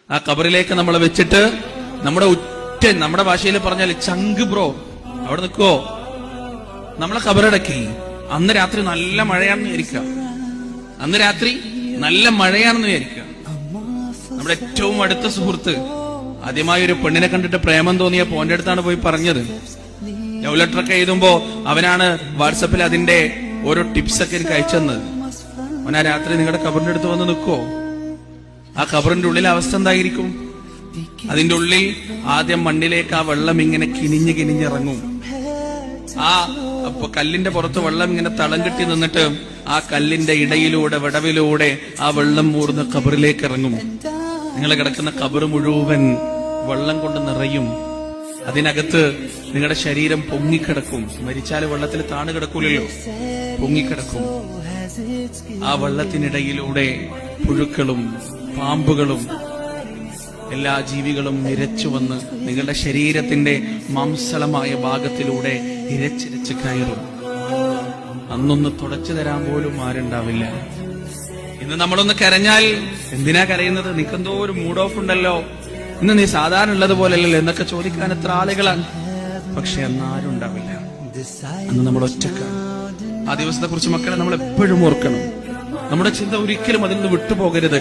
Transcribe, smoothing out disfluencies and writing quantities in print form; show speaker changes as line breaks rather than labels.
ആ ഖബറിലേക്ക് നമ്മൾ വെച്ചിട്ട് നമ്മുടെ ഭാഷയിൽ പറഞ്ഞാൽ ചങ്ക് ബ്രോ അവിടെ നിൽക്കുവോ, നമ്മളെ ഖബറടക്കി. അന്ന് രാത്രി നല്ല മഴയാണെന്ന് വിചാരിക്കുക, അന്ന് രാത്രി നല്ല മഴയാണെന്ന് വിചാരിക്കുക. നമ്മുടെ ഏറ്റവും അടുത്ത സുഹൃത്ത് ആദ്യമായി ഒരു പെണ്ണിനെ കണ്ടിട്ട് പ്രേമം തോന്നിയ പോന്റെ അടുത്താണ് പോയി പറഞ്ഞത്. ലവ് ലെറ്റർ ഒക്കെ എഴുതുമ്പോ അവനാണ് വാട്സപ്പിൽ അതിന്റെ ഓരോ ടിപ്സ് ഒക്കെ എനിക്ക് അയച്ചെന്നത്. അവനാ രാത്രി നിങ്ങളുടെ ഖബറിന്റെ അടുത്ത് വന്ന് നിൽക്കുവോ? ആ ഖബറിന്റെ ഉള്ളിലെ അവസ്ഥ എന്തായിരിക്കും? അതിന്റെ ഉള്ളിൽ ആദ്യം മണ്ണിലേക്ക് ആ വെള്ളം ഇങ്ങനെ കിനിഞ്ഞിറങ്ങും. ആ കല്ലിന്റെ പുറത്ത് വെള്ളം ഇങ്ങനെ തളം കെട്ടി നിന്നിട്ട് ആ കല്ലിന്റെ ഇടയിലൂടെ വിടവിലൂടെ ആ വെള്ളം മൂർന്ന് ഖബറിലേക്ക് ഇറങ്ങും. നിങ്ങൾ കിടക്കുന്ന ഖബർ മുഴുവൻ വെള്ളം കൊണ്ട് നിറയും. അതിനകത്ത് നിങ്ങളുടെ ശരീരം പൊങ്ങിക്കിടക്കും. മരിച്ചാൽ വെള്ളത്തിൽ താണു കിടക്കൂലല്ലോ, പൊങ്ങിക്കിടക്കും. ആ വെള്ളത്തിനിടയിലൂടെ പുഴുക്കളും പാമ്പുകളും എല്ലാ ജീവികളും ഇരച്ചു വന്ന് നിങ്ങളുടെ ശരീരത്തിന്റെ മാംസളമായ ഭാഗത്തിലൂടെ ഇരച്ചിരച്ച് കയറും. അന്നൊന്ന് തുടച്ചു തരാൻ പോലും ആരുണ്ടാവില്ല. ഇന്ന് നമ്മളൊന്ന് കരഞ്ഞാൽ എന്തിനാ കരയുന്നത്, നിനക്കെന്തോ ഒരു മൂഡ് ഓഫ് ഉണ്ടല്ലോ, ഇന്ന് നീ സാധാരണ ഉള്ളതുപോലല്ലോ എന്നൊക്കെ ചോദിക്കാൻ എത്ര ആളുകളാണ്. പക്ഷെ അന്നാരും ഉണ്ടാവില്ല. അന്ന് നമ്മൾ ഒറ്റക്കാണ്. ആ ദിവസത്തെ കുറിച്ച് മക്കളെ നമ്മൾ എപ്പോഴും ഓർക്കണം. നമ്മുടെ ചിന്ത ഒരിക്കലും അതിൽ നിന്ന് വിട്ടുപോകരുത്.